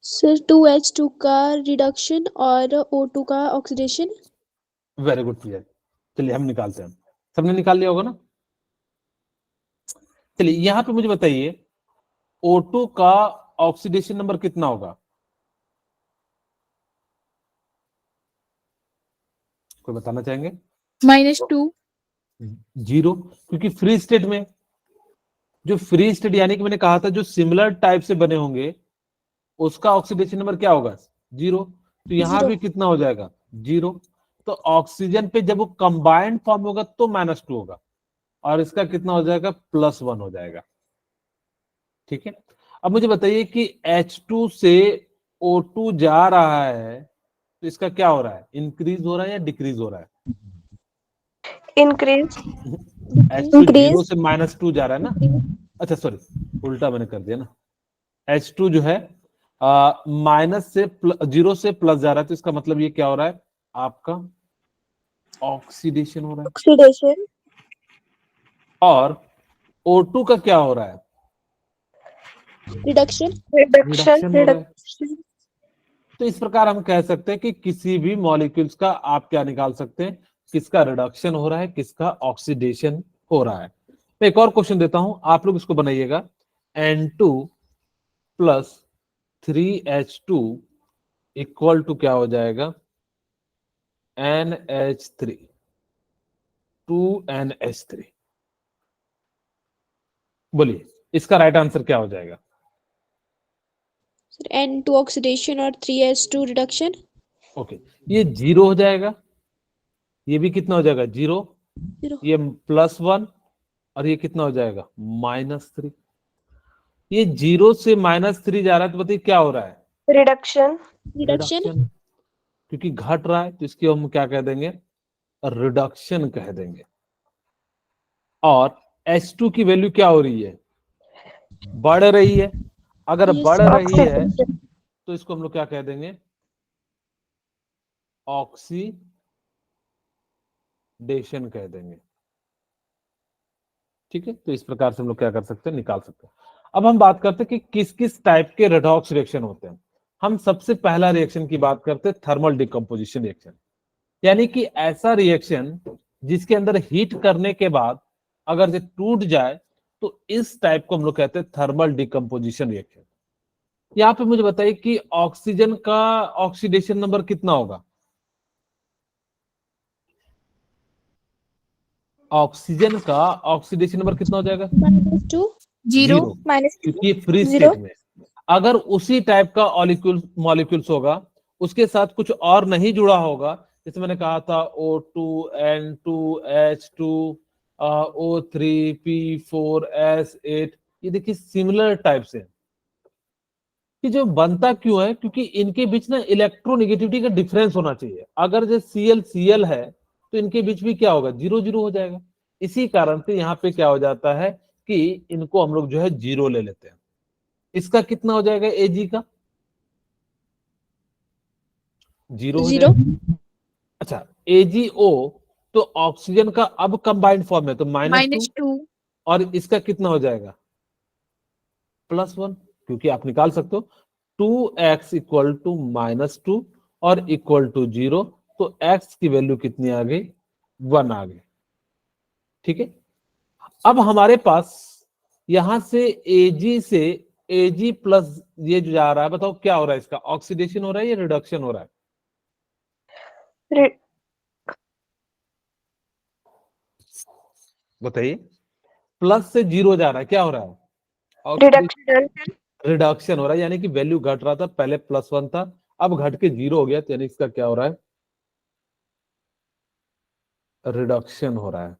Sir, 2H2 का रिडक्शन और O2 का ऑक्सीडेशन। Very good clear. चलिए हम निकालते हैं, सबने निकाल लिया होगा ना। चलिए यहां पे मुझे बताइए O2 का ऑक्सीडेशन नंबर कितना होगा। कोई बताना चाहेंगे? -2 0, क्योंकि फ्री स्टेट में, जो फ्री स्टेट यानी कि मैंने कहा था जो सिमिलर टाइप से बने होंगे उसका ऑक्सीडेशन नंबर क्या होगा? 0। तो यहां 0 भी कितना हो जाएगा? 0। तो ऑक्सीजन पे जब वो कंबाइंड फॉर्म होगा तो -2 होगा, और इसका कितना हो जाएगा? +1 हो जाएगा। ठीक है, अब मुझे बताइए कि H2 से O2 जा रहा है तो इसका क्या हो रहा है? इंक्रीज हो रहा है या डिक्रीज हो रहा है? इंक्रीज। H2 0 से -2 जा रहा है ना? अच्छा सॉरी, उल्टा मैंने कर दिया ना। H2 जो है माइनस से 0 से प्लस जा रहा है, तो इसका मतलब ये क्या हो रहा है? आपका ऑक्सीडेशन हो रहा है। ऑक्सीडेशन और O2 का क्या हो रहा है? रिडक्शन रिडक्शन हो रहा है। तो इस प्रकार हम कह सकते हैं कि किसी भी मॉलिक्यूल्स का आप क्या निकाल सकते हैं, किसका रिडक्शन हो रहा है, किसका ऑक्सीडेशन हो रहा है। मैं एक और क्वेश्चन देता हूं, आप लोग इसको बनाइएगा। N2 plus 3H2 equal to क्या हो जाएगा? NH3 2NH3। बोलिए इसका राइट आंसर क्या हो जाएगा? N2 ऑक्सीडेशन और 3H2 रिडक्शन। ओके, ये 0 हो जाएगा, ये भी कितना हो जाएगा? 0, 0 ये +1, और ये कितना हो जाएगा? -3। ये 0 से -3 जा रहा है, तो बताइए क्या हो रहा है? रिडक्शन। रिडक्शन रिडक्शन, क्योंकि घट रहा है तो इसकी हम क्या कह देंगे? रिडक्शन कह देंगे। और H2 की वैल्यू क्या हो रही है? बढ़ रही है। अगर Yes, बढ़ रही है ऑक्सीडेशन। तो इसको हम लोग क्या कह देंगे? ऑक्सीडेशन कह देंगे। ठीक है, तो इस प्रकार से हम लोग क्या कर सकते हैं? निकाल सकते हैं। अब हम बात करते हैं कि किस किस टाइप के रेडॉक्स रिएक्शन होते हैं। हम सबसे पहला रिएक्शन की बात करते हैं, थर्मल डिकम्पोजिशन रिएक्शन, यानी कि ऐसा रिएक्शन जिसके अंदर हीट करने के बाद अगर ये टूट जाए तो इस टाइप को हम लोग कहते हैं थर्मल डिकम्पोजिशन रिएक्शन। यहाँ पे मुझे बताइए कि ऑक्सीजन का ऑक्सीडेशन नंबर कितना होगा? ऑक्सीजन का ऑक्सीडेशन नंबर कितना हो जाएगा? -2 0 क्योंकि ये फ्री Zero. स्टेट में। अगर उसी टाइप का मॉलिक्यूल्स होगा, उसके साथ कुछ और नहीं जुड़ा होगा, जैसे मैंने कहा था O2 N2 H2 O3 P4 S8, ये देखिए सिमिलर टाइप से कि जो बनता क्यों है, क्योंकि इनके बीच ना इलेक्ट्रोनेगेटिविटी का डिफरेंस होना चाहिए। अगर जो Cl है तो इनके बीच भी क्या होगा? 0 0 हो जाएगा। इसी कारण से यहाँ पे क्या हो जाता है कि इनको हम लोग जो है 0 ले लेते हैं। इसका कितना हो जाएगा? Ag का 0 हो Zero. जाएगा। अच्छा, AgO तो ऑक्सीजन का अब कंबाइंड फॉर्म है तो -2, -2 और इसका कितना हो जाएगा? +1, क्योंकि आप निकाल सकते हो 2x इक्वल टू -2 और इक्वल टू 0, तो x की वैल्यू कितनी आ गई? 1 आ गई। ठीक है, अब हमारे पास यहां से Ag से Ag प्लस ये जो जा रहा है, बताओ क्या हो रहा है? इसका ऑक्सीडेशन हो रहा है या रिडक्शन हो रहा है? बताइए, प्लस से 0 जा रहा है, क्या हो रहा है? रिडक्शन। रिडक्शन हो रहा है, यानी कि वैल्यू घट रहा था, पहले +1 था, अब घट के 0 हो गया, तो यानी इसका क्या हो रहा है? रिडक्शन हो रहा है।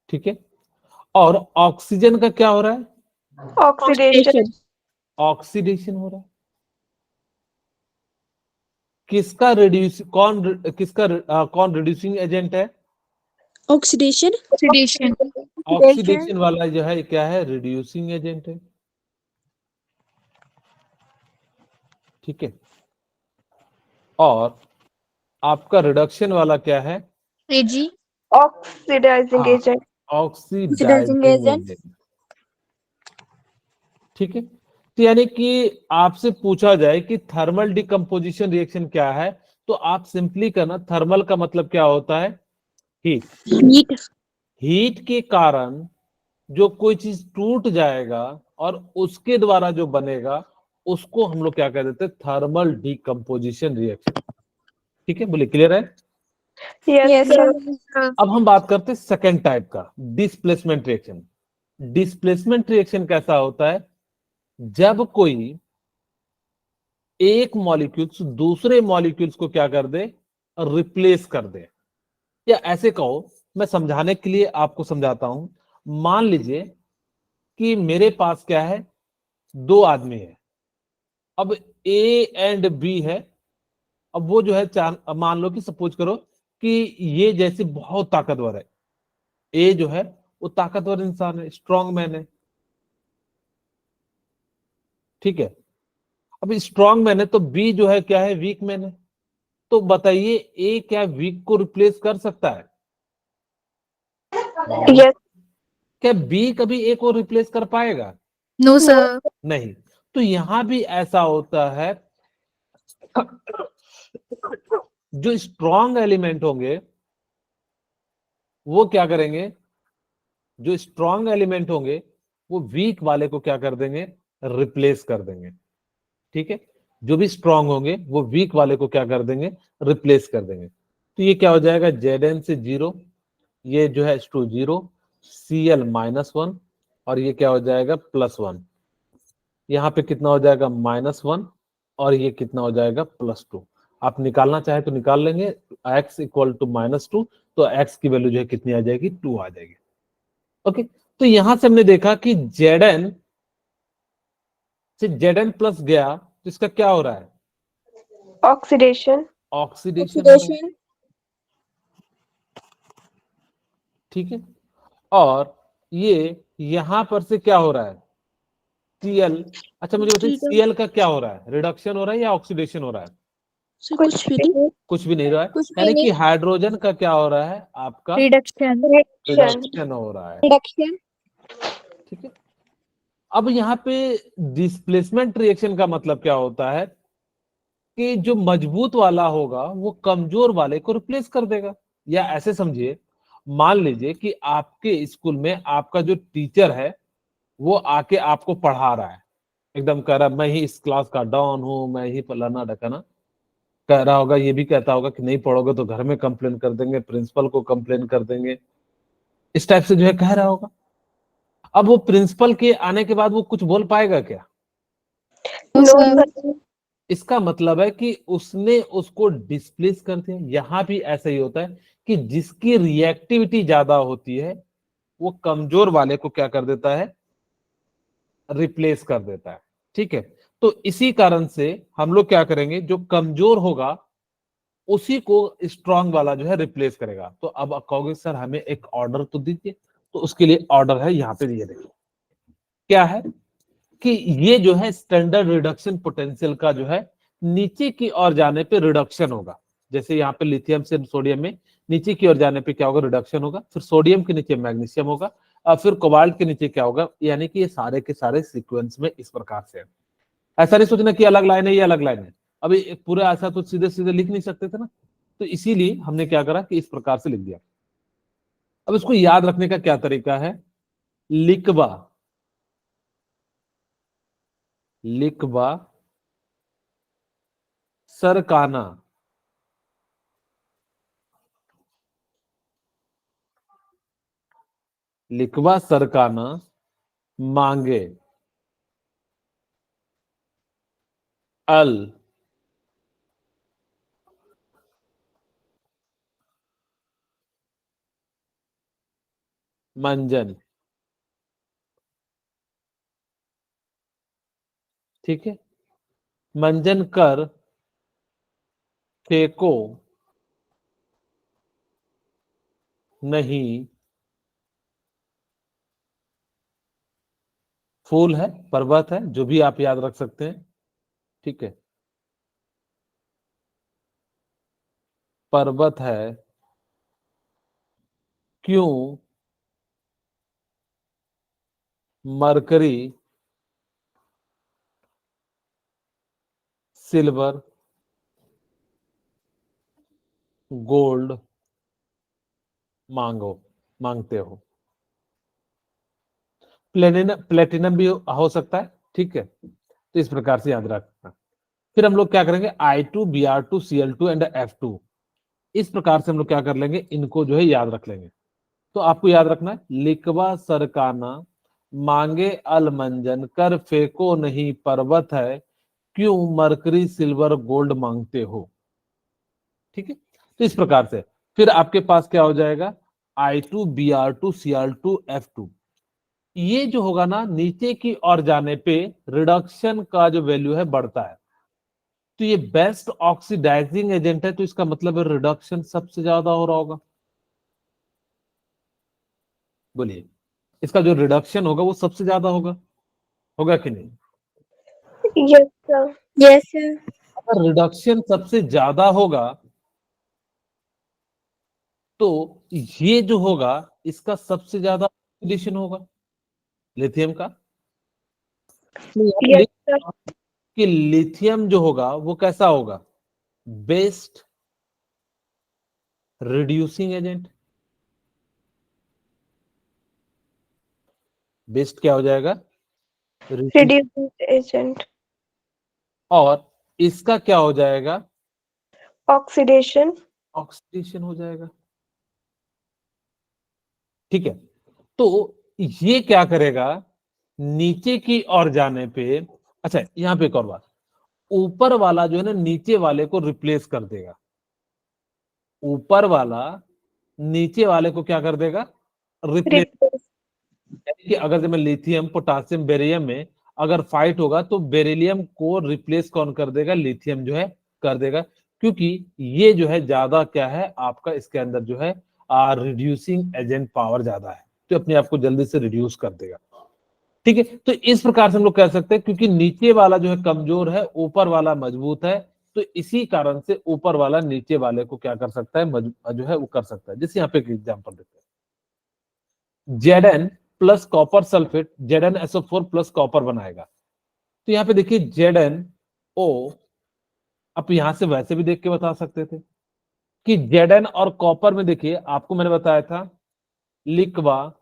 ठीक है, और ऑक्सीजन का क्या हो रहा है? ऑक्सीडेशन। ऑक्सीडेशन हो रहा है। किसका रिड्यूस कौन रिड्यूसिंग एजेंट है? ऑक्सीडेशन ऑक्सीडेशन ऑक्सीडेशन वाला जो है क्या है? रिड्यूसिंग एजेंट है। ठीक है, और आपका रिडक्शन वाला क्या है? Ag oxidizing agent. Oxidizing agent. ठीक है, तो यानी कि आपसे पूछा जाए कि थर्मल डिकम्पोजिशन रिएक्शन क्या है, तो आप सिंपली करना, थर्मल का मतलब क्या होता है? हीट। हीट हीट के कारण जो कोई चीज टूट जाएगा और उसके द्वारा जो बनेगा उसको हम लोग क्या कह देते हैं, थर्मल डिकम्पोजिशन रिएक्शन। ठीक है, बोले क्लियर है? Yes, sir. अब हम बात करते हैं सेकेंड टाइप का, डिस्प्लेसमेंट रिएक्शन। डिस्प्लेसमेंट रिएक्शन कैसा होता है, जब कोई एक मॉलिक्यूल्स दूसरे मॉलिक्यूल्स को क्या कर दे, रिप्लेस कर दे। या ऐसे कहो, मैं समझाने के लिए आपको समझाता हूं। मान लीजिए कि मेरे पास क्या है, दो आदमी है। अब ए एंड बी है। अब वो जो है चार, अब मान लो कि सपोज करो कि ये जैसे बहुत ताकतवर है। ए जो है वो ताकतवर इंसान है, स्ट्रॉन्ग मैन है। ठीक है, अब स्ट्रॉन्ग मैन है तो बी जो है क्या है, वीक मैन है। तो बताइए ए क्या वीक को रिप्लेस कर सकता है? Yes. क्या बी कभी ए को रिप्लेस कर पाएगा? No, sir. नहीं। तो यहां भी ऐसा होता है, जो स्ट्रॉन्ग एलिमेंट होंगे वो क्या करेंगे, जो स्ट्रॉन्ग एलिमेंट होंगे वो वीक वाले को क्या कर देंगे, रिप्लेस कर देंगे। ठीक है, जो भी स्ट्रॉन्ग होंगे वो वीक वाले को क्या कर देंगे, रिप्लेस कर देंगे। तो ये क्या हो जाएगा, Zn से 0, ये जो है H2 0, Cl -1, और ये क्या हो जाएगा, +1। यहाँ पे कितना हो जाएगा, -1, और ये कितना हो जाएगा, +2। आप निकालना चाहे तो निकाल लेंगे, x इक्वल टू -2, तो x की वैल्यू जो है कितनी आ जाएगी, 2 आ जाएगी। ओके, तो यहां से हमने देखा कि Zn से Zn प्लस गया तो इसका क्या हो रहा है, Oxidation. ऑक्सीडेशन हो रहा है। ठीक है, और ये यहां पर से क्या हो रहा है, Cl। अच्छा मुझे बताइए Cl का क्या हो रहा है, रिडक्शन हो रहा है या ऑक्सीडेशन हो रहा है? सर कुछ भी नहीं। कुछ भी नहीं हो रहा है, कुछ भी यानी कि नहीं। हाइड्रोजन का क्या हो रहा है, आपका Reduction. Reaction. रिडक्शन हो रहा है। रिडक्शन। ठीक है, अब यहाँ पे डिस्प्लेसमेंट रिएक्शन का मतलब क्या होता है कि जो मजबूत वाला होगा वो कमजोर वाले को रिप्लेस कर देगा। या ऐसे समझिए, मान लीजिए कि आपके स्कूल में आपका जो टीचर है वो आके आपको पढ़ा रहा है, एकदम कह रहा है मैं ही इस क्लास का डॉन हूं, मैं ही फलाना ढकाना, कह रहा होगा, ये भी कहता होगा कि नहीं पढ़ोगे तो घर में कंप्लेन कर देंगे, प्रिंसिपल को कंप्लेन कर देंगे, इस टाइप से जो है कह रहा होगा। अब वो प्रिंसिपल के आने के बाद वो कुछ बोल पाएगा क्या? No No, sir. sir. इसका मतलब है कि उसने उसको डिस्प्लेस कर दिया। यहां भी ऐसा ही होता है कि जिसकी रिएक्टिविटी ज्यादा होती है वो कमजोर वाले को क्या कर देता है, रिप्लेस कर देता है। ठीक है, तो इसी कारण से हम लोग क्या करेंगे, जो कमजोर होगा उसी को स्ट्रांग वाला जो है रिप्लेस करेगा। तो अब आप कहोगे सर हमें एक ऑर्डर तो दीजिए, तो उसके लिए ऑर्डर है यहाँ पे दिए, देखिए क्या है कि ये जो है स्टैंडर्ड रिडक्शन पोटेंशियल का जो है नीचे की ओर जाने पे रिडक्शन होगा। जैसे यहाँ पे लिथियम से सोडियम में नीचे की ओर जाने पे क्या होगा, रिडक्शन होगा। फिर सोडियम के नीचे मैग्नीशियम होगा, और फिर कोबाल्ट के नीचे क्या होगा। यानी कि ये सारे के सारे सीक्वेंस में इस प्रकार से है। ऐसा नहीं सोचना कि अलग लाइन है, ये अलग लाइन है। अभी पूरा ऐसा तो सीधे सीधे लिख नहीं सकते थे ना, तो इसीलिए हमने क्या करा कि इस प्रकार से लिख दिया। अब इसको याद रखने का क्या तरीका है, लिखबा लिखबा सरकाना, लिखबा सरकाना, मांगे अल, मंजन। ठीक है, मंजन कर फेंको नहीं, फूल है, पर्वत है, जो भी आप याद रख सकते हैं। ठीक है, पर्वत है, क्यों मरकरी सिल्वर गोल्ड मांगते हो। प्लेटिनम भी हो सकता है। ठीक है, तो इस प्रकार से याद रखना। फिर हम लोग क्या करेंगे, I2 Br2 Cl2 and F2, इस प्रकार से हम लोग क्या कर लेंगे, इनको जो है याद रख लेंगे। तो आपको याद रखना है, लिखवा सरकाना मांगे अलमंजन कर फेंको नहीं पर्वत है, क्यों मरकरी सिल्वर गोल्ड मांगते हो। ठीक है, तो इस प्रकार से फिर आपके पास क्या हो जाएगा, I2 Br2 Cl2 F2, ये जो होगा ना नीचे की ओर जाने पे रिडक्शन का जो वैल्यू है बढ़ता है। तो ये बेस्ट ऑक्सीडाइजिंग एजेंट है, तो इसका मतलब है रिडक्शन सबसे ज्यादा हो रहा होगा। बोलिए, इसका जो रिडक्शन होगा वो सबसे ज्यादा होगा, होगा कि नहीं? Yes, sir. Yes, sir. अगर रिडक्शन सबसे ज्यादा होगा तो ये जो होगा इसका सबसे ज्यादा ऑक्सीडेशन होगा लिथियम का। तो यहाँ पे Yes, लिख sir. कि लिथियम जो होगा वो कैसा होगा, बेस्ट रिड्यूसिंग एजेंट। बेस्ट क्या हो जाएगा, Reducing agent. और इसका क्या हो जाएगा, Oxidation. ऑक्सीडेशन हो जाएगा। ठीक है, तो ये क्या करेगा, नीचे की ओर जाने पे, अच्छा यहां पे एक और बात, ऊपर वाला जो है ना नीचे वाले को रिप्लेस कर देगा। ऊपर वाला नीचे वाले को क्या कर देगा, रिप्लेस। Replace. यानी कि अगर जब लिथियम पोटासियम बेरिलियम में अगर फाइट होगा तो बेरिलियम को रिप्लेस कौन कर देगा, लिथियम जो है कर देगा, क्योंकि ये जो है ज्यादा क्या है आपका इसके अंदर जो है रिड्यूसिंग एजेंट पावर ज्यादा है, तो अपने आप को जल्दी से रिड्यूस कर देगा। ठीक है, तो इस प्रकार से हम लोग कह सकते हैं, क्योंकि नीचे वाला जो है कमजोर है, ऊपर वाला मजबूत है, तो इसी कारण से ऊपर वाला नीचे वाले को क्या कर सकता है, जो है वो कर सकता है। जैसे यहाँ पे एक एग्जाम्पल देते हैं, Zn plus copper sulphate ZnSO4 plus copper बनाएगा। तो यहाँ पे देखिए ZnO, आप यहां से वैसे भी देख के बता सकते थे कि Zn और कॉपर में देखिए आपको मैंने बताया था, लिखवा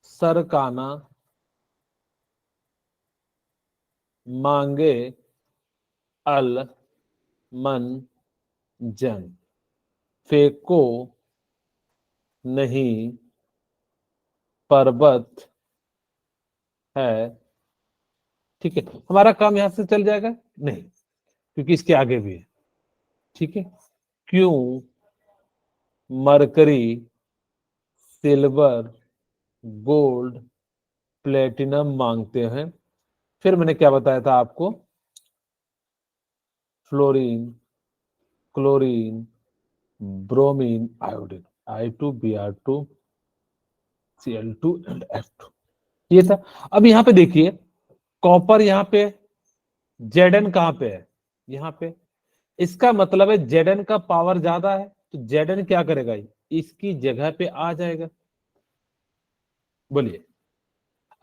सरकाना मांगे अल मन जन फेंको नहीं पर्वत है। ठीक है, हमारा काम यहां से चल जाएगा नहीं, क्योंकि इसके आगे भी है। ठीक है, क्यों मरकरी सिल्वर गोल्ड प्लेटिनम मांगते हैं। फिर मैंने क्या बताया था आपको, fluorine chlorine bromine iodine I2 Br2 Cl2 and F2, ये था। अब यहाँ पे देखिए कॉपर यहाँ पे, Zn कहाँ पे है, यहाँ पे, इसका मतलब है Zn का पावर ज्यादा है, तो Zn क्या करेगा, इसकी जगह पे आ जाएगा। बोलिए,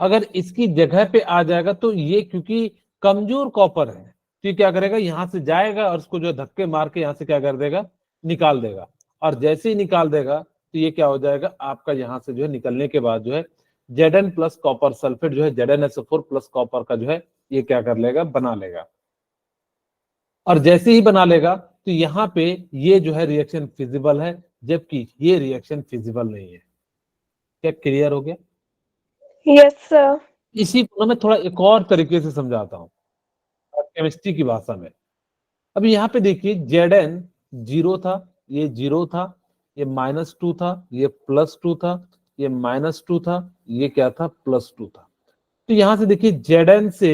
अगर इसकी जगह पे आ जाएगा तो ये क्योंकि कमजोर कॉपर है, तो ये क्या करेगा, यहां से जाएगा और उसको जो धक्के मार के यहां से क्या कर देगा, निकाल देगा। और जैसे ही निकाल देगा तो ये क्या हो जाएगा आपका, यहां से जो है निकलने के बाद जो है Zn प्लस कॉपर सल्फेट जो है ZnSO4 प्लस कॉपर का जो है ये क्या कर लेगा, बना लेगा। और जैसे ही बना लेगा तो यहाँ पे ये जो है रिएक्शन फिजिबल है, जबकि ये रिएक्शन फिजिबल नहीं है। क्या क्लियर हो गया? Yes, sir. इसी को मैं थोड़ा एक और तरीके से समझाता हूँ केमिस्ट्री की भाषा में। अब यहाँ पे देखिए Zn 0 था, ये 0 था, ये -2 था, ये +2 था, ये -2 था, ये क्या था, +2 था। तो यहां से देखिए Zn से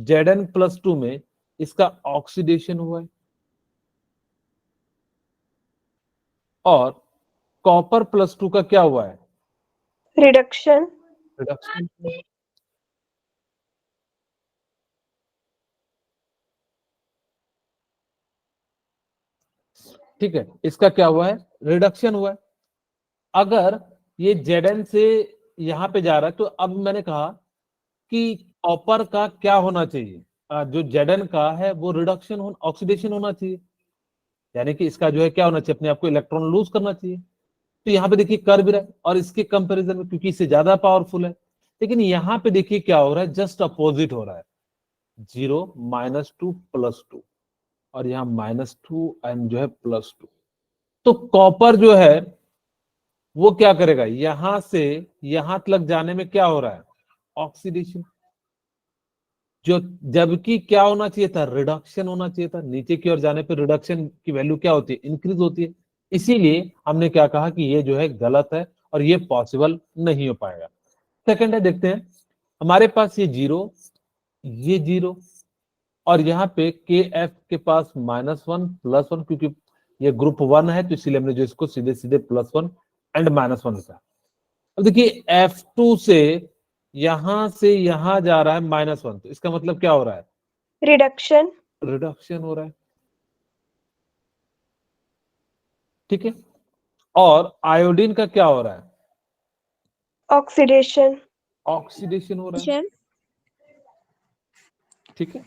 Zn+2 में इसका ऑक्सीडेशन हुआ है, और कॉपर +2 का क्या हुआ है, Reduction. रिडक्शन। ठीक है, इसका क्या हुआ है, रिडक्शन हुआ है। अगर ये Zn से यहां पे जा रहा है, तो अब मैंने कहा कि कॉपर का क्या होना चाहिए, जो Zn का है वो रिडक्शन ऑक्सीडेशन होना चाहिए, यानी कि इसका जो है क्या होना चाहिए, अपने आप को इलेक्ट्रॉन लूज करना चाहिए। तो यहाँ पे देखिए कर भी रहा है, और इसके कंपैरिजन में क्योंकि इससे ज्यादा पावरफुल है, लेकिन यहाँ पे देखिए क्या हो रहा है, जस्ट अपोजिट हो रहा है, 0 -2 +2 और यहाँ -2 एंड जो है +2। तो कॉपर जो है वो क्या करेगा, यहां से यहां तक जाने में क्या हो रहा है, ऑक्सीडेशन, जो जबकि क्या होना चाहिए था, रिडक्शन होना चाहिए था। नीचे की ओर जाने पर रिडक्शन की वैल्यू क्या होती है, इंक्रीज होती है। इसीलिए हमने क्या कहा कि ये जो है गलत है और ये पॉसिबल नहीं हो पाएगा। सेकंड है, देखते हैं, हमारे पास ये 0, ये 0 और यहाँ पे के एफ के पास -1 +1, क्योंकि ये ग्रुप 1 है तो इसीलिए हमने जो इसको सीधे सीधे +1 एंड -1 था। अब देखिए F2 से यहां जा रहा है -1, तो इसका मतलब क्या हो रहा है, रिडक्शन। रिडक्शन हो रहा है। ठीक है, और आयोडीन का क्या हो रहा है, ऑक्सीडेशन। ऑक्सीडेशन हो रहा है। ठीक है,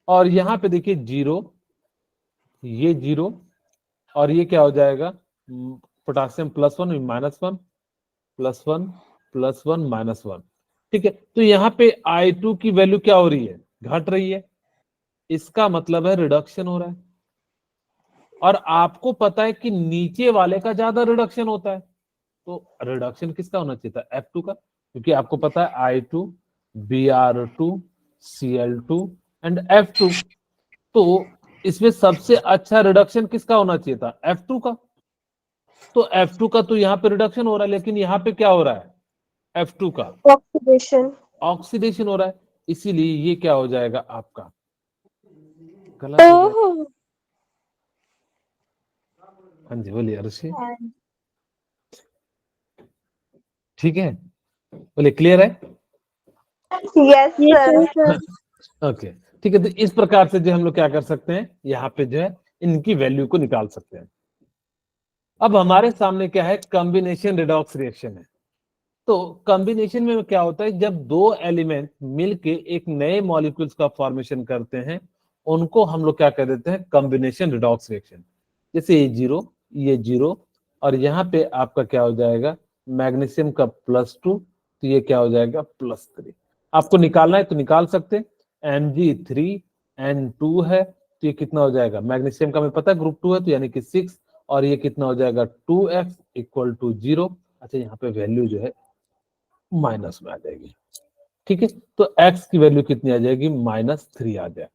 और यहाँ पे देखिए 0, ये 0 और ये क्या हो जाएगा, पोटासियम +1 -1 +1 +1 -1। ठीक है, तो यहाँ पे I2 की वैल्यू क्या हो रही है, घट रही है, इसका मतलब है रिडक्शन हो रहा है। और आपको पता है कि नीचे वाले का ज्यादा रिडक्शन होता है, तो रिडक्शन किसका होना चाहिए था, F2 का, क्योंकि आपको पता है I2 Br2 Cl2 and F2, तो इसमें सबसे अच्छा रिडक्शन किसका होना चाहिए था, F2 का। तो F2 का तो यहाँ पे रिडक्शन हो रहा है, लेकिन यहाँ पे क्या हो रहा है, F2 का ऑक्सीडेशन। ऑक्सीडेशन हो रहा है, इसीलिए ये क्या हो जाएगा आपका, गलत हो जाएगा। ओह, हाँ जी बोलिए अरुषि। ठीक है, बोलिए क्लियर है। Yes sir. ओके, ठीक है, तो इस प्रकार से जो हम लोग क्या कर सकते हैं, यहाँ पे जो है इनकी वैल्यू को निकाल सकते हैं। अब हमारे सामने क्या है, कॉम्बिनेशन रिडॉक्स रिएक्शन है। तो कॉम्बिनेशन में क्या होता है, जब दो एलिमेंट मिलके एक नए मॉलिक्यूल्स का फॉर्मेशन करते हैं, उनको हम लोग क्या कह देते हैं, कॉम्बिनेशन रिडॉक्स रिएक्शन। जैसे ये 0, ये 0 और यहाँ पे आपका क्या हो जाएगा, मैग्नीशियम का +2, तो ये क्या हो जाएगा +3। आपको निकालना है तो निकाल सकते हैं, Mg3N2 है, तो ये कितना हो जाएगा, मैग्नीशियम का हमें पता है ग्रुप 2 है, तो यानी कि 6, और ये कितना हो जाएगा 2F = 0। अच्छा, यहाँ पे वैल्यू जो है माइनस में आ जाएगी। ठीक है, तो x की वैल्यू कितनी आ जाएगी, -3 आ जाए।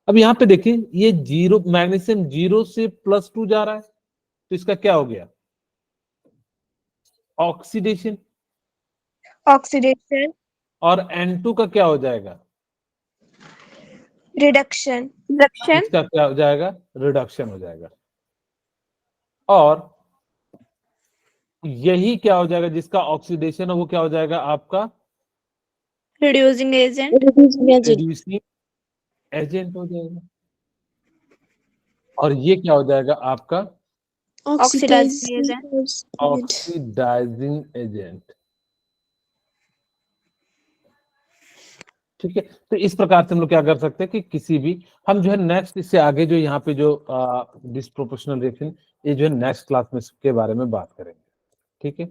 अब यहाँ पे देखिए, ये 0, मैग्नीशियम 0 से +2 जा रहा है, तो इसका क्या हो गया, ऑक्सीडेशन। ऑक्सीडेशन। और N2 का क्या हो जाएगा, रिडक्शन। इसका क्या हो जाएगा, रिडक्शन हो जाएगा। और यही क्या हो जाएगा, जिसका ऑक्सीडेशन है वो क्या हो जाएगा आपका, Reducing agent. रिड्यूसिंग एजेंट हो जाएगा। और ये क्या हो जाएगा आपका, Oxidizing agent. Oxidizing agent. ठीक है, तो इस प्रकार से हम लोग क्या कर सकते हैं कि किसी भी, हम जो है नेक्स्ट इससे आगे जो यहाँ पे जो डिस्प्रोपोर्शनल रिएक्शन, ये जो है नेक्स्ट क्लास में इसके बारे में बात करेंगे। ठीक है।